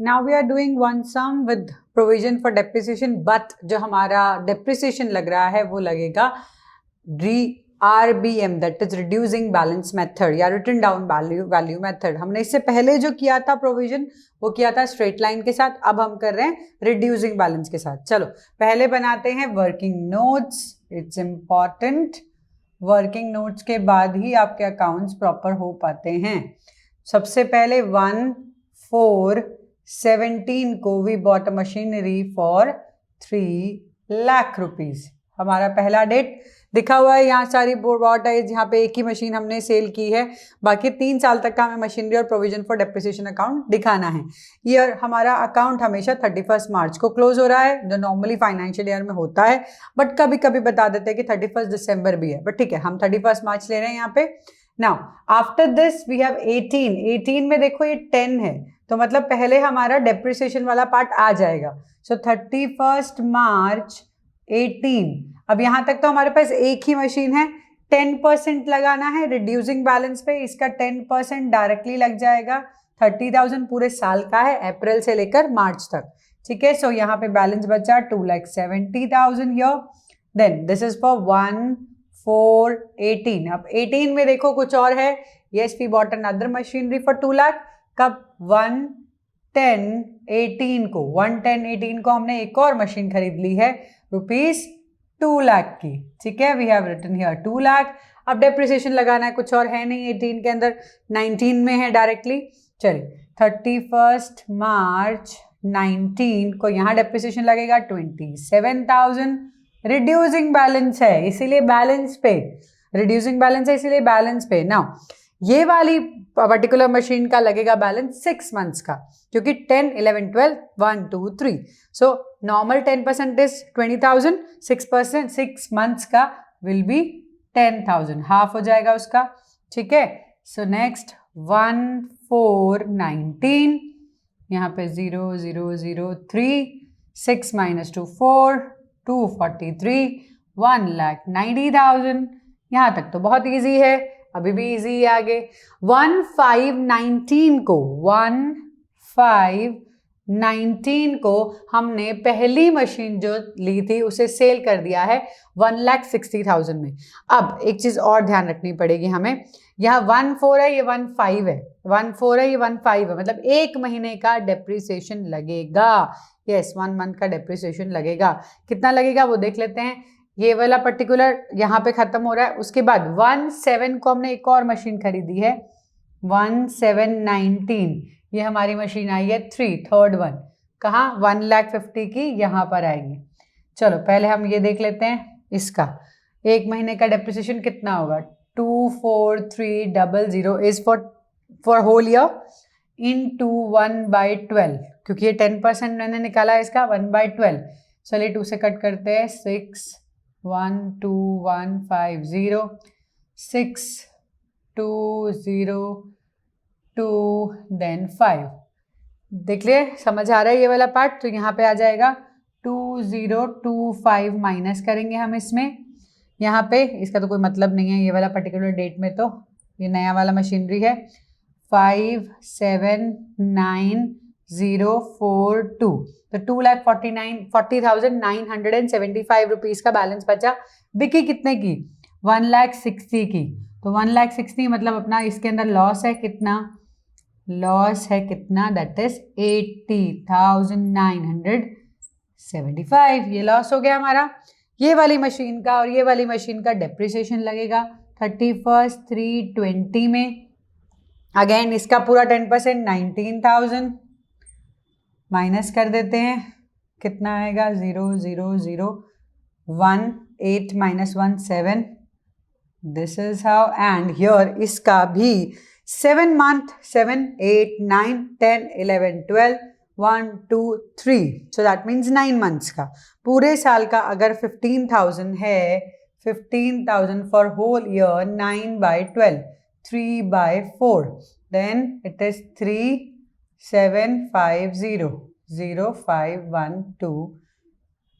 Now we are doing one sum with provision for depreciation, but जो हमारा depreciation लग रहा है वो लगेगा RBM, that is reducing balance method या रिटन डाउन वैल्यू मेथड। हमने इससे पहले जो किया था प्रोविजन वो किया था स्ट्रेट लाइन के साथ, अब हम कर रहे हैं रिड्यूसिंग बैलेंस के साथ। चलो पहले बनाते हैं working notes, it's important. Working notes के बाद ही आपके अकाउंट्स प्रॉपर हो पाते हैं। सबसे पहले 1/4/17 को we bought a machinery for 3 lakh rupees. हमारा पहला डेट दिखा हुआ है यहाँ, सारी बॉट है, यहाँ पे एक ही मशीन हमने सेल की है, बाकी 3 साल तक का हमें मशीनरी और प्रोविजन फॉर डेप्रिसिएशन अकाउंट दिखाना है। ईयर हमारा अकाउंट हमेशा 31 मार्च को क्लोज हो रहा है, जो नॉर्मली फाइनेंशियल ईयर में होता है, बट कभी कभी बता देते हैं कि 31 दिसंबर भी है, बट ठीक है हम 31 मार्च ले रहे हैं यहाँ पे। Now after this we have 18 में देखो ये 10 है, तो मतलब पहले हमारा डेप्रिसिएशन वाला पार्ट आ जाएगा। सो 31 मार्च 18। अब यहां तक तो हमारे पास एक ही मशीन है, 10% लगाना है रिड्यूसिंग बैलेंस पे, इसका 10% डायरेक्टली लग जाएगा। 30,000 पूरे साल का है, अप्रैल से लेकर मार्च तक, ठीक है। सो यहाँ पे बैलेंस बचा 2,70,000 here. Then this is for 1/4/18। अब 18 में देखो कुछ और है, yes we bought another machinery for 2 lakh. कब? 1/10/18 को हमने एक और मशीन खरीद ली है रुपीज 2 लाख की, ठीक है। We have written here 2 lakh. अब डेप्रिसिएशन लगाना है, कुछ और है नहीं 18 के अंदर, 19 में है डायरेक्टली। चलिए 31 मार्च 19 को यहाँ डेप्रिसिएशन लगेगा 27,000। रिड्यूसिंग बैलेंस है इसीलिए बैलेंस पे, रिड्यूसिंग बैलेंस है इसीलिए बैलेंस पे। नाउ ये वाली पर्टिकुलर मशीन का लगेगा बैलेंस 6 मंथ्स का, क्योंकि 10, 11, 12, 1, 2, 3। सो नॉर्मल 10% इज 20,000, 6% 6 मंथ्स का विल बी 10,000, हाफ हो जाएगा उसका, ठीक है। सो नेक्स्ट 1/4/19, यहाँ पे 0,003, 6 - 2 4, 243, 1,90,000। यहाँ तक तो बहुत ईजी है, अभी भी इजी है आगे। 1/5/19 को हमने पहली मशीन जो ली थी उसे सेल कर दिया है 1,60,000 में। अब एक चीज और ध्यान रखनी पड़ेगी हमें, यहाँ 1/4 है, ये 1/5 है, 1/4 है, ये 1/5 है, मतलब 1 महीने का डेप्रिसिएशन लगेगा। यस 1 मंथ का डेप्रिसिएशन लगेगा। कितना लगेगा वो देख लेते हैं। ये वाला पर्टिकुलर यहाँ पे खत्म हो रहा है, उसके बाद 1/7 को हमने एक और मशीन खरीदी है 1/7/19। ये हमारी मशीन आई है 3rd वन, कहाँ? 1,50,000 की यहाँ पर आएगी। चलो पहले हम ये देख लेते हैं, इसका 1 महीने का डेप्रिसिएशन कितना होगा। 24300 is for whole year into 1/12, क्योंकि ये 10% मैंने निकाला है इसका 1/12। चलिए 2 से कट करते हैं, 6,12150, 6,202 देन 5। देख लिए, समझ आ रहा है ये वाला पार्ट। तो यहाँ पे आ जाएगा 2,025 माइनस करेंगे हम इसमें, यहाँ पे इसका तो कोई मतलब नहीं है ये वाला पर्टिकुलर डेट में, तो ये नया वाला मशीनरी है 5,79042। तो 2,40,975 रुपीज का बैलेंस बचा। बिकी कितने की? 1,60,000 की। तो 1,60,000 मतलब अपना इसके अंदर लॉस है कितना? लॉस है कितना? That is 80,975। ये लॉस हो गया हमारा। ये वाली मशीन का और ये वाली मशीन का डेप्रिसिएशन लगेगा 31/3/20 में। अगेन इसका पूरा 10% 19,000 माइनस कर देते हैं, कितना आएगा? 0,001,8 - 1 7। This is how. And here इसका भी 7 month 7 8 9 10 11 12 1 2 3, so that means 9 months का। पूरे साल का अगर 15,000 है, 15,000 for whole year 9/12, 3/4, then it is 3,750 0,512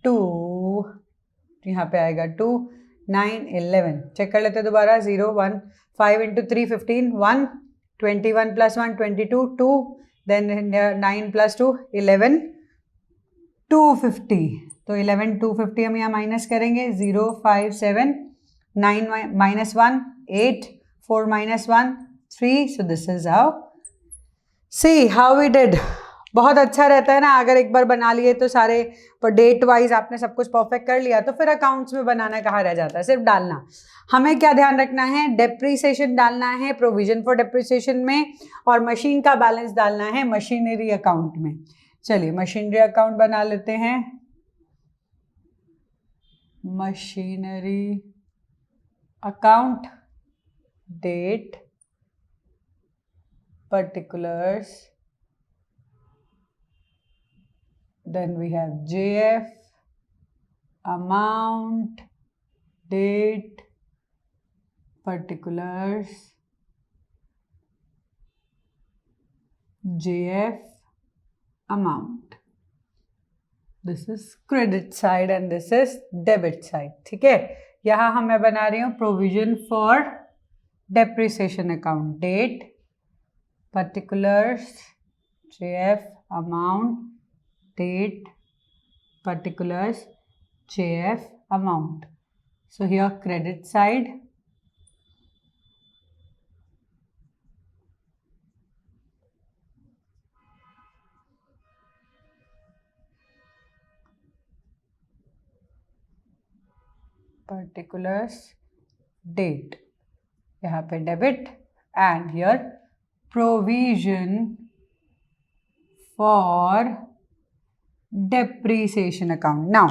2, यहाँ पे आएगा 2 9 11। चेक कर लेते दोबारा। 0 1 5 × 3 15 1 21 + 1 22 2 देन 9 + 2 11 250, तो 11 250 हम यहाँ माइनस करेंगे, 0 5 7 9 - 1 8 4 - 1 3, so this is how, see how we did. बहुत अच्छा रहता है ना अगर एक बार बना लिए तो सारे, पर डेट वाइज आपने सब कुछ परफेक्ट कर लिया तो फिर अकाउंट्स में बनाना कहाँ रह जाता है, सिर्फ डालना। हमें क्या ध्यान रखना है, डेप्रीसिएशन डालना है प्रोविजन फॉर डेप्रीसिएशन में, और मशीन का बैलेंस डालना है मशीनरी अकाउंट में। चलिए मशीनरी अकाउंट बना लेते हैं, machinery account, date, particulars, then we have JF, amount, date, particulars, JF, amount. This is credit side and this is debit side. ठीक है, यहाँ हम मैं बना रही हूँ provision for depreciation account, date, particulars, JF, amount, date, particulars, JF, amount. So here credit side, particulars, date, यहाँ पे debit, and here provision for depreciation account. Now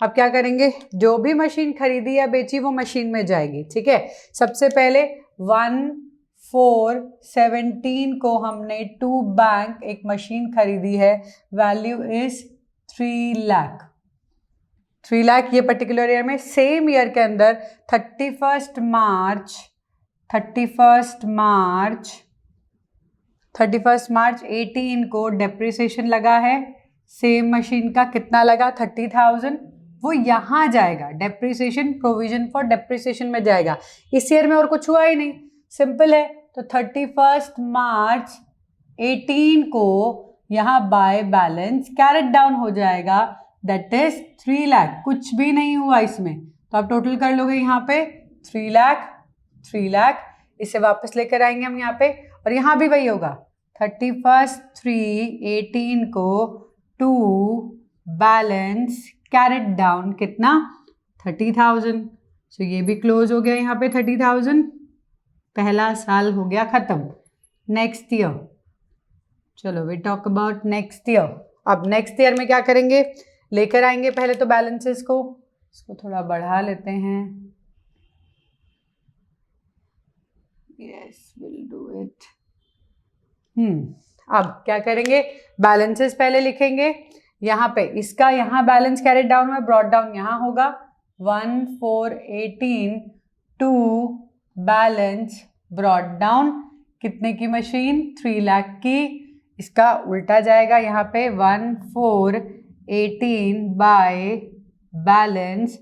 अब क्या करेंगे, जो भी मशीन खरीदी या बेची वो मशीन में जाएगी, ठीक है। सबसे पहले 1/4/17 को हमने टू बैंक एक मशीन खरीदी है, वैल्यू इज 3 लाख। 3 लाख ये पर्टिकुलर ईयर में, सेम ईयर के अंदर 31 मार्च 18 को डेप्रिसिएशन लगा है, सेम मशीन का कितना लगा 30,000, वो यहाँ जाएगा, डेप्रिसिएशन प्रोविजन फॉर डेप्रिसिएशन में जाएगा। इस ईयर में और कुछ हुआ ही नहीं, सिंपल है, तो 31 मार्च 18 को यहाँ बाय बैलेंस कैरेट डाउन हो जाएगा, दैट इज 3 लाख। कुछ भी नहीं हुआ इसमें, तो आप टोटल कर लोगे यहाँ पे 3 लाख, इसे वापस लेकर आएंगे हम यहाँ पे, और यहाँ भी वही होगा 31/3/18 को टू बैलेंस कैरेट डाउन कितना 30,000। सो ये भी क्लोज हो गया यहाँ पे 30,000, पहला साल हो गया खत्म। नेक्स्ट ईयर, चलो we talk about next year. अब नेक्स्ट ईयर में क्या करेंगे, लेकर आएंगे पहले तो बैलेंसेस को, इसको थोड़ा बढ़ा लेते हैं, यस विल डू इट। अब क्या करेंगे, बैलेंसेस पहले लिखेंगे, यहाँ पे इसका यहाँ बैलेंस कैरेट डाउन में, ब्रॉट डाउन यहाँ होगा 1/4/18 टू बैलेंस ब्रॉट डाउन कितने की मशीन 3 लाख की, इसका उल्टा जाएगा यहाँ पे 1/4/18 by balance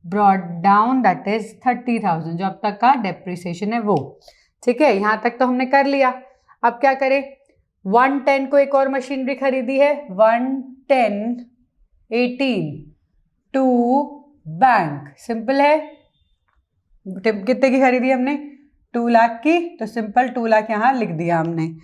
brought down that is 30,000, जो अब तक का डेप्रिसिएशन है वो, ठीक है। यहाँ तक तो हमने कर लिया। अब क्या करें, 110 को एक और मशीनरी खरीदी है, 110/18 टू बैंक, सिंपल है, कितने की खरीदी हमने 2 लाख की, तो सिंपल 2 लाख यहाँ लिख दिया हमने।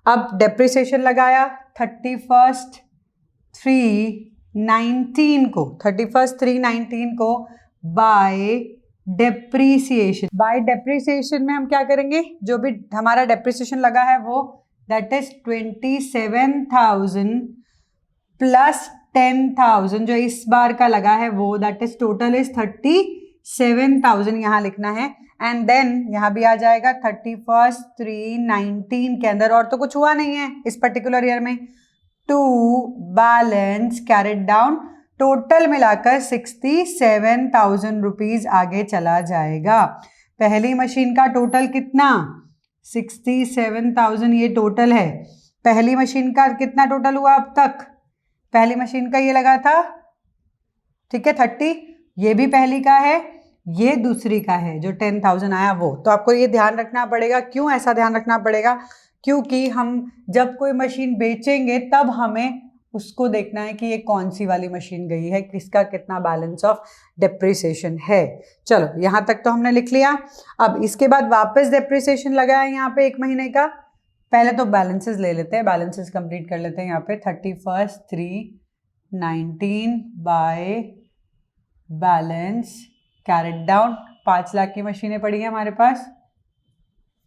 अब डेप्रिसिएशन लगाया 31/3/19 को बाय डेप्रिसिएशन। बाय डेप्रिसिएशन में हम क्या करेंगे, जो भी हमारा डेप्रिसिएशन लगा है वो दैट इज 27,000 प्लस 10,000 जो इस बार का लगा है वो, दैट इज टोटल इज 37,000 यहाँ लिखना है। एंड देन यहाँ भी आ जाएगा 31/3/19 के अंदर, और तो कुछ हुआ नहीं है इस पर्टिकुलर ईयर में, to balance carried down, total मिलाकर 67,000 रुपीज आगे चला जाएगा। पहली मशीन का टोटल कितना 67,000 ये टोटल है। पहली मशीन का कितना टोटल हुआ अब तक, पहली मशीन का ये लगा था, ठीक है 30, ये भी पहली का है, ये दूसरी का है जो 10,000 आया वो। तो आपको ये ध्यान रखना पड़ेगा। क्यों ऐसा ध्यान रखना पड़ेगा? क्योंकि हम जब कोई मशीन बेचेंगे तब हमें उसको देखना है कि ये कौन सी वाली मशीन गई है, किसका कितना बैलेंस ऑफ डेप्रिसिएशन है। चलो यहाँ तक तो हमने लिख लिया। अब इसके बाद वापस डेप्रिसिएशन लगा है यहाँ पे 1 महीने का। पहले तो बैलेंसेस ले लेते हैं, बैलेंसेस कंप्लीट कर लेते हैं। यहाँ पे 31/3/19 by balance carried down. 5 lakh की मशीनें पड़ी हैं हमारे पास,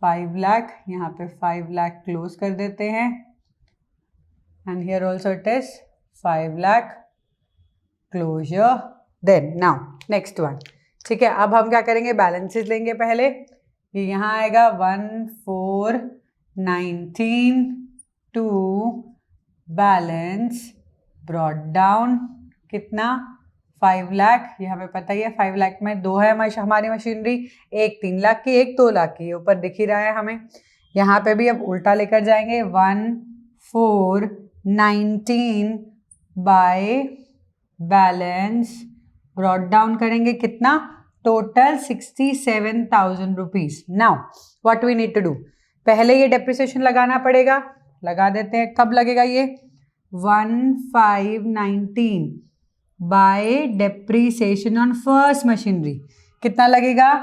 5 लाख, यहाँ पे 5 लाख क्लोज कर देते हैं and here also it is 5 lakh closure. Then now next one, ठीक है। अब हम क्या करेंगे, बैलेंसेस लेंगे पहले। ये यहाँ आएगा 1,419 टू बैलेंस ब्रॉट डाउन कितना 5 लाख। ये हमें पता ही है 5 लाख में 2 है हमारी मशीनरी, एक 3 लाख की, एक 2 लाख की, ऊपर दिख ही रहा है हमें। यहाँ पे भी अब उल्टा लेकर जाएंगे, 1,419 बाय बैलेंस ब्रॉट डाउन करेंगे कितना, total 67,000 rupees. Now what we need to do, पहले ये डेप्रिसिएशन लगाना पड़ेगा, लगा देते हैं। कब लगेगा ये, 1,519 bye depreciation on first machinery कितना लगेगा,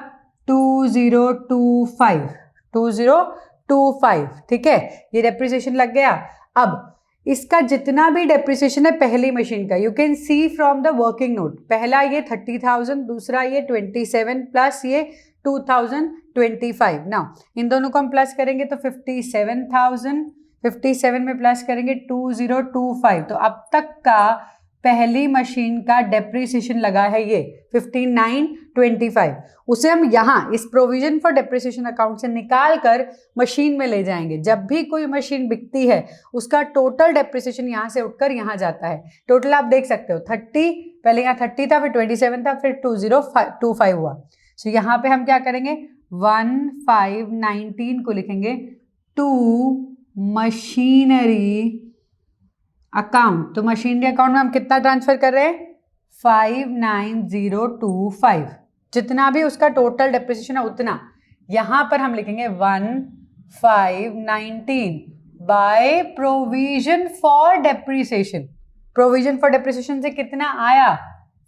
2025, ठीक है। ये डेप्रिसिएशन लग गया। अब इसका जितना भी डेप्रिसिएशन है पहली मशीन का, you can see from the working note, पहला ये 30,000, दूसरा ये 27 प्लस ये 2025। नाउ इन दोनों को हम प्लस करेंगे तो 57,000, 57 में प्लस करेंगे 2025। तो अब तक का पहली मशीन का डेप्रिसिएशन लगा है ये 5925। उसे हम यहाँ इस प्रोविजन फॉर डेप्रिसिएशन अकाउंट से निकाल कर मशीन में ले जाएंगे। जब भी कोई मशीन बिकती है उसका टोटल डेप्रिसिएशन यहाँ से उठकर यहाँ जाता है। टोटल आप देख सकते हो 30, पहले यहाँ 30 था, फिर 27 था, फिर 2025 हुआ। सो यहाँ पे हम क्या करेंगे, 1,519 को लिखेंगे टू मशीनरी अकाउंट। तो मशीनरी अकाउंट में हम कितना ट्रांसफर कर रहे हैं, 59,025। जितना भी उसका टोटल डेप्रिसिएशन है उतना यहां पर हम लिखेंगे 1,519 by provision for depreciation. Provision for depreciation से कितना आया,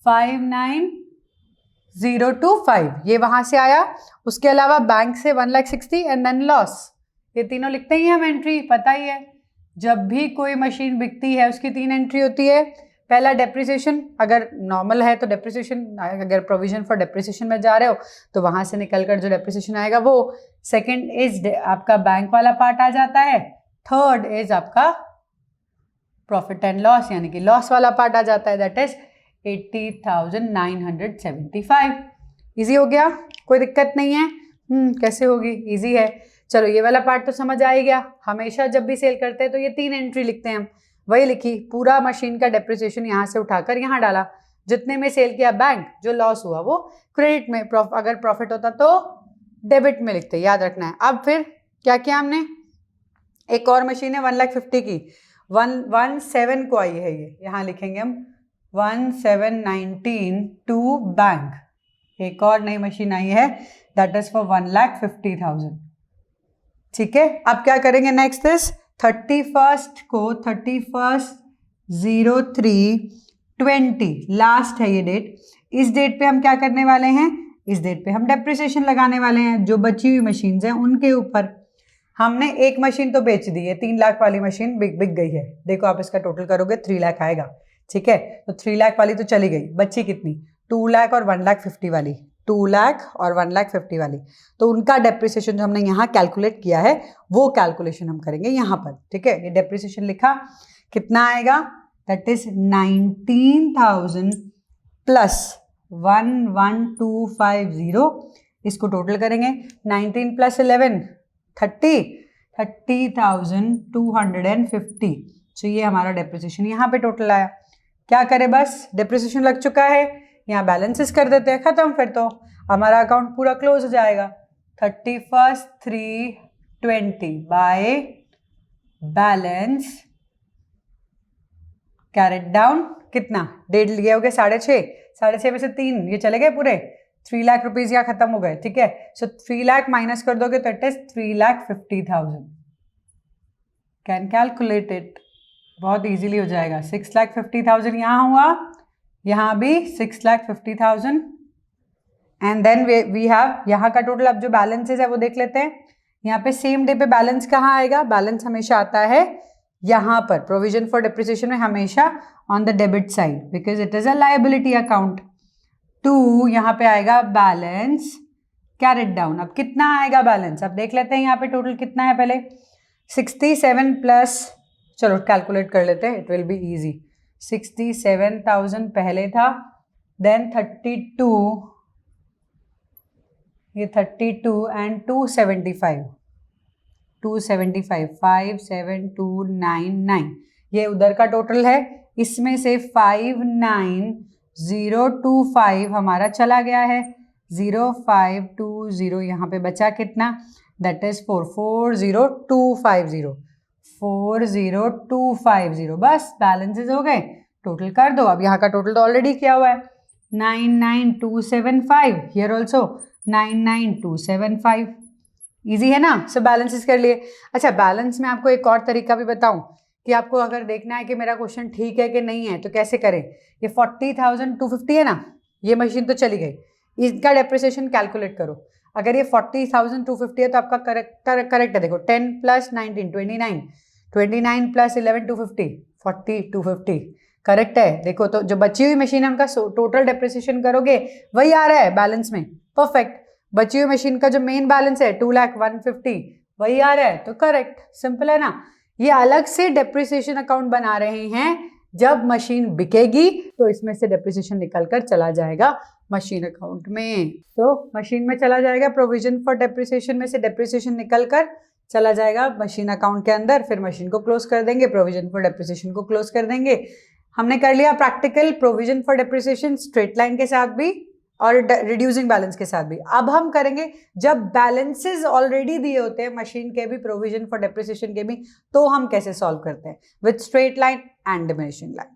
59,025, ये वहां से आया। उसके अलावा बैंक से 1,60,000 एंड देन लॉस, ये तीनों लिखते ही हम एंट्री, पता ही है। जब भी कोई मशीन बिकती है उसकी 3 एंट्री होती है। पहला डेप्रिसिएशन, अगर नॉर्मल है तो डेप्रिसिएशन, अगर प्रोविजन फॉर डेप्रिसिएशन में जा रहे हो तो वहां से निकलकर जो डेप्रिसिएशन आएगा वो। सेकंड इज आपका बैंक वाला पार्ट आ जाता है। थर्ड इज आपका प्रॉफिट एंड लॉस यानी कि लॉस वाला पार्ट आ जाता है, दैट इज 80,975। इजी हो गया, कोई दिक्कत नहीं है। कैसे होगी, इजी है। चलो ये वाला पार्ट तो समझ आ ही गया। हमेशा जब भी सेल करते हैं तो ये 3 एंट्री लिखते हैं हम, वही लिखी। पूरा मशीन का डेप्रिसिएशन यहाँ से उठाकर यहाँ डाला, जितने में सेल किया बैंक, जो लॉस हुआ वो क्रेडिट में, अगर प्रॉफिट होता तो डेबिट में लिखते, याद रखना है। अब फिर क्या किया हमने, एक और मशीन है 1,50,000 की, 117 को आई है ये, यहाँ लिखेंगे हम 1,719 टू बैंक। एक और नई मशीन आई है दैट इज फॉर 1,50,000, ठीक है। अब क्या करेंगे, नेक्स्ट इज 31st को 31/03/20 लास्ट है ये डेट। इस डेट पे हम क्या करने वाले हैं, इस डेट पे हम डेप्रिसिएशन लगाने वाले हैं जो बची हुई मशीन हैं उनके ऊपर। हमने एक मशीन तो बेच दी है, 3 लाख वाली मशीन बिक गई है। देखो आप इसका टोटल करोगे 3 लाख आएगा, ठीक है। तो 3 लाख वाली तो चली गई, बची कितनी, 2 लाख और 1,50,000 वाली, 2 लाख और 1,50,000 वाली। तो उनका डेप्रिसिएशन जो हमने यहाँ कैलकुलेट किया है वो कैलकुलेशन हम करेंगे यहाँ पर, ठीक है। ये डेप्रिसिएशन लिखा, कितना आएगा, दैट इज 19,000 प्लस 1,1250। इसको टोटल करेंगे, 19 प्लस 11 30,250। तो ये हमारा डेप्रिसिएशन यहाँ पे टोटल आया। क्या करें, बस डेप्रिसिएशन लग चुका है, यहाँ बैलेंसेस कर देते हैं, खत्म। फिर तो हमारा अकाउंट पूरा क्लोज हो जाएगा। 31/3/20 बाय बैलेंस कैरेट डाउन कितना, 1.5 लिए हो गए, 6.5, 6.5 में से 3 ये चले गए पूरे, 3 लाख रुपीज यहाँ खत्म हो गए, ठीक है। सो 3 लाख माइनस कर दोगे तो it is 3,50,000। Can calculate it, बहुत इजीली हो जाएगा। 6,50,000 यहाँ हुआ, यहाँ भी 6,50,000 एंड देन वी हैव यहाँ का टोटल। अब जो बैलेंसेस है वो देख लेते हैं। यहाँ पे सेम डे पे बैलेंस कहाँ आएगा? बैलेंस हमेशा आता है यहाँ पर, प्रोविजन फॉर डेप्रिसिएशन में हमेशा on the debit side because it is a liability account. 2 यहाँ पे आएगा बैलेंस कैरिड डाउन। अब कितना आएगा बैलेंस? अब देख लेते हैं यहाँ पे टोटल कितना है। पहले 67 प्लस, चलो कैलकुलेट कर लेते हैं, इट विल बी इजी। 67,000 पहले था, देन 32, ये 32 एंड 275, 57299, ये उधर का टोटल है। इसमें से 59025 हमारा चला गया है, 0520 यहाँ पे बचा कितना? That is 40250, 40250। बस बैलेंसेस हो गए, टोटल कर दो। अब यहाँ का टोटल तो ऑलरेडी किया हुआ है, 99275, हियर ऑल्सो 99275। इजी है ना? सो बैलेंसेस कर लिए। अच्छा, बैलेंस में आपको एक और तरीका भी बताऊं कि आपको अगर देखना है कि मेरा क्वेश्चन ठीक है कि नहीं है तो कैसे करें। ये 40,250 है ना, ये मशीन तो चली गई, इसका डेप्रिसिएशन कैलकुलेट करो। अगर ये 40,250 है तो आपका करेक्ट है। देखो 10 प्लस 19 29, 29 प्लस 11 250, 40,250 करेक्ट है। देखो तो जो बची हुई मशीन है उनका टोटल डेप्रिसिएशन करोगे वही आ रहा है बैलेंस में, परफेक्ट। बची हुई मशीन का जो मेन बैलेंस है 2,01,50 वही आ रहा है, तो करेक्ट। सिंपल है ना? ये अलग से डेप्रिसिएशन अकाउंट बना रहे हैं, जब मशीन बिकेगी तो इसमें से डेप्रिसिएशन निकल कर चला जाएगा मशीन अकाउंट में। तो मशीन में चला जाएगा, प्रोविजन फॉर डेप्रिसिएशन में से डेप्रिसिएशन निकल कर चला जाएगा मशीन अकाउंट के अंदर, फिर मशीन को क्लोज कर देंगे, प्रोविजन फॉर डेप्रिसिएशन को क्लोज कर देंगे। हमने कर लिया practical provision for depreciation straight line के साथ भी और रिड्यूसिंग बैलेंस के साथ भी। अब हम करेंगे जब बैलेंसेस ऑलरेडी दिए होते हैं मशीन के भी, प्रोविजन फॉर डेप्रिसिएशन के भी, तो हम कैसे सॉल्व करते हैं with straight line and diminishing line.